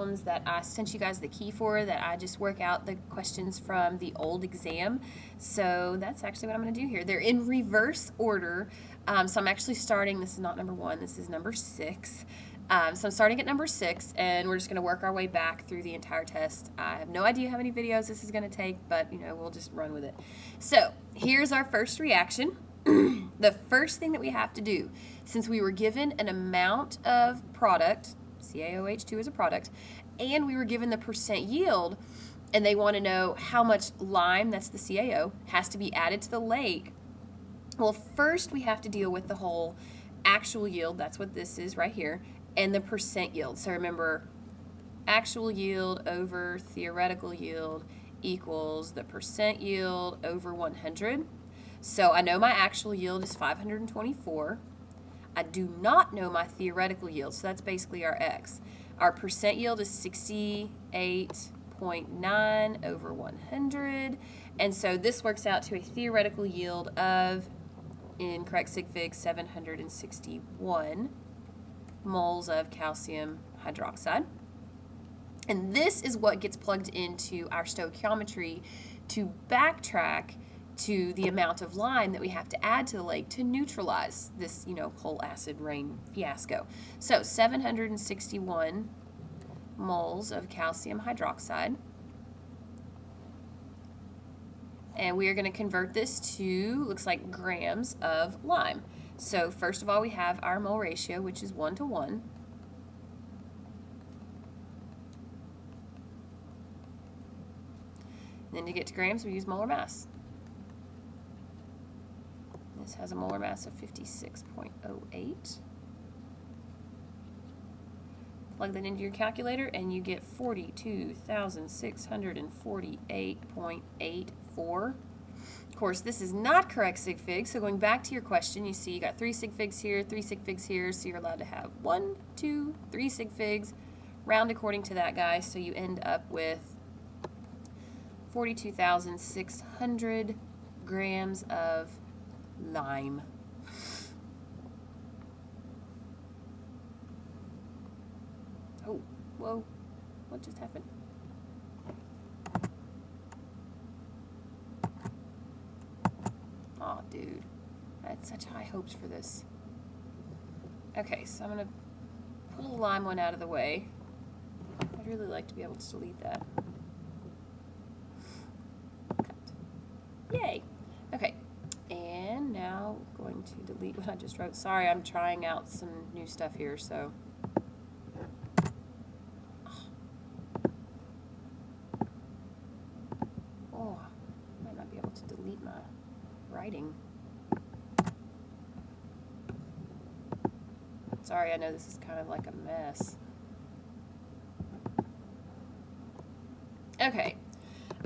that I sent you guys the key for, that I just work out the questions from the old exam. So that's actually what I'm going to do here. They're in reverse order. So I'm actually starting, this is not number 1, this is number 6. So I'm starting at number 6, and we're just going to work our way back through the entire test. I have no idea how many videos this is going to take, but, you know, we'll just run with it. So here's our first reaction. The first thing that we have to do, since we were given an amount of product, CaOH2 is a product, and we were given the percent yield, and they want to know how much lime, that's the CaO, has to be added to the lake. Well, first we have to deal with the whole actual yield, that's what this is right here, and the percent yield. So remember, actual yield over theoretical yield equals the percent yield over 100. So I know my actual yield is 524. I do not know my theoretical yield, so that's basically our x. Our percent yield is 68.9 over 100, and so this works out to a theoretical yield of, in correct sig fig, 761 moles of calcium hydroxide. And this is what gets plugged into our stoichiometry to backtrack to the amount of lime that we have to add to the lake to neutralize this, you know, whole acid rain fiasco. So 761 moles of calcium hydroxide. And we are going to convert this to, looks like, grams of lime. So first of all, we have our mole ratio, which is 1 to 1. And then to get to grams, we use molar mass. This has a molar mass of 56.08. Plug that into your calculator and you get 42,648.84. Of course, this is not correct sig fig, so going back to your question, you see you got 3 sig figs here, 3 sig figs here, so you're allowed to have 1, 2, 3 sig figs. Round according to that, guys, so you end up with 42,600 grams of lime. Oh, whoa, what just happened? Aw, dude, I had such high hopes for this. Okay, so I'm gonna pull the lime one out of the way. I'd really like to be able to delete that. Cut. Yay. Okay. And now going to delete what I just wrote. Sorry, I'm trying out some new stuff here, so. Oh, I might not be able to delete my writing. Sorry, I know this is kind of like a mess. Okay.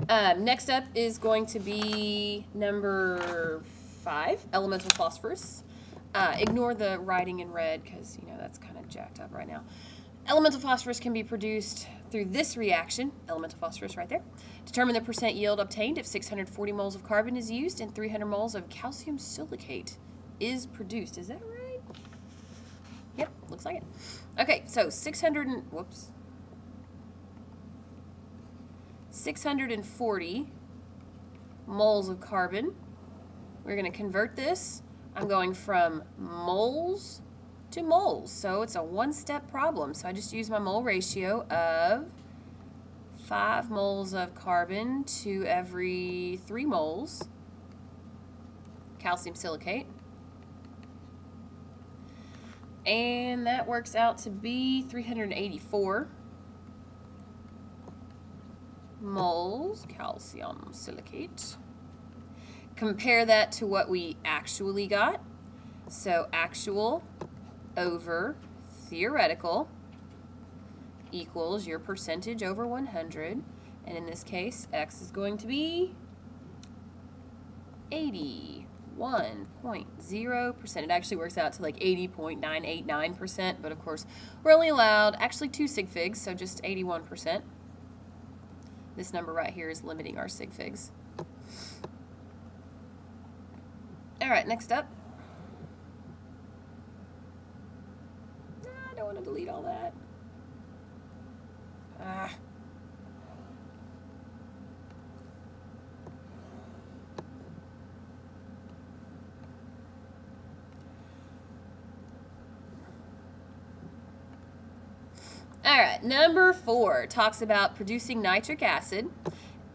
Next up is going to be number 5, elemental phosphorus. Ignore the writing in red because, you know, that's kind of jacked up right now. Elemental phosphorus can be produced through this reaction, elemental phosphorus right there. Determine the percent yield obtained if 640 moles of carbon is used and 300 moles of calcium silicate is produced. Is that right? Yep, looks like it. Okay, so 640 moles of carbon. We're going to convert this. I'm going from moles to moles, so it's a one-step problem. So I just use my mole ratio of 5 moles of carbon to every 3 moles calcium silicate. And that works out to be 384 moles calcium silicate. Compare that to what we actually got. So actual over theoretical equals your percentage over 100. And in this case, X is going to be 81.0%. It actually works out to like 80.989%, but of course, we're only allowed actually 2 sig figs, so just 81%. This number right here is limiting our sig figs. All right, next up. I don't want to delete all that. All right, number 4 talks about producing nitric acid,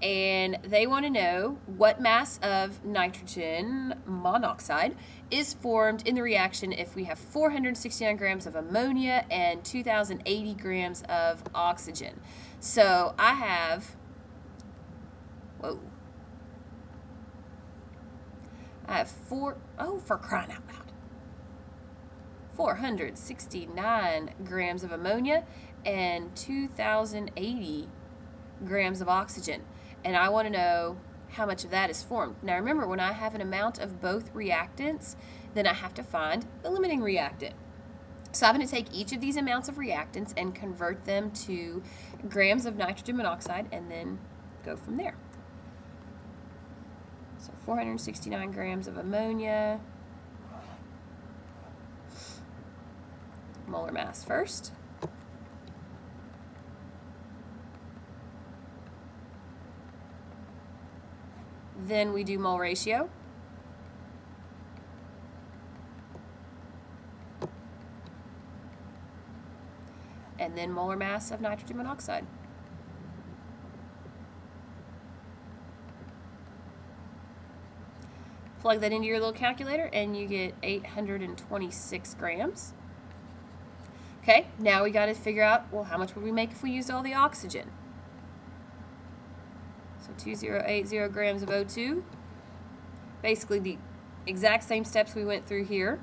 and they want to know what mass of nitrogen monoxide is formed in the reaction if we have 469 grams of ammonia and 2,080 grams of oxygen. So I have, for crying out loud, 469 grams of ammonia and 2,080 grams of oxygen. And I want to know how much of that is formed. Now remember, when I have an amount of both reactants, then I have to find the limiting reactant. So I'm going to take each of these amounts of reactants and convert them to grams of nitrogen monoxide and then go from there. So 469 grams of ammonia, molar mass first. Then we do mole ratio. And then molar mass of nitrogen monoxide. Plug that into your little calculator and you get 826 grams. Okay, now we got to figure out, well, how much would we make if we used all the oxygen? So 2080 grams of O2. Basically the exact same steps we went through here,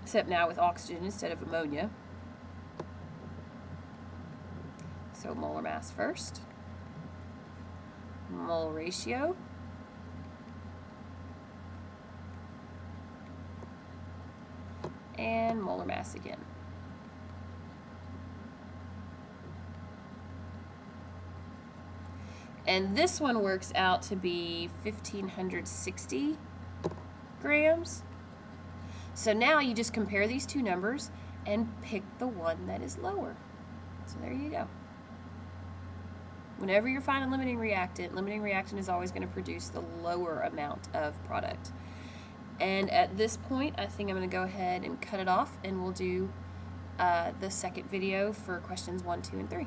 except now with oxygen instead of ammonia. So molar mass first. Mole ratio. And molar mass again. And this one works out to be 1,560 grams. So now you just compare these two numbers and pick the one that is lower. So there you go. Whenever you're finding a limiting reactant is always going to produce the lower amount of product. And at this point, I think I'm going to go ahead and cut it off, and we'll do the second video for questions 1, 2, and 3.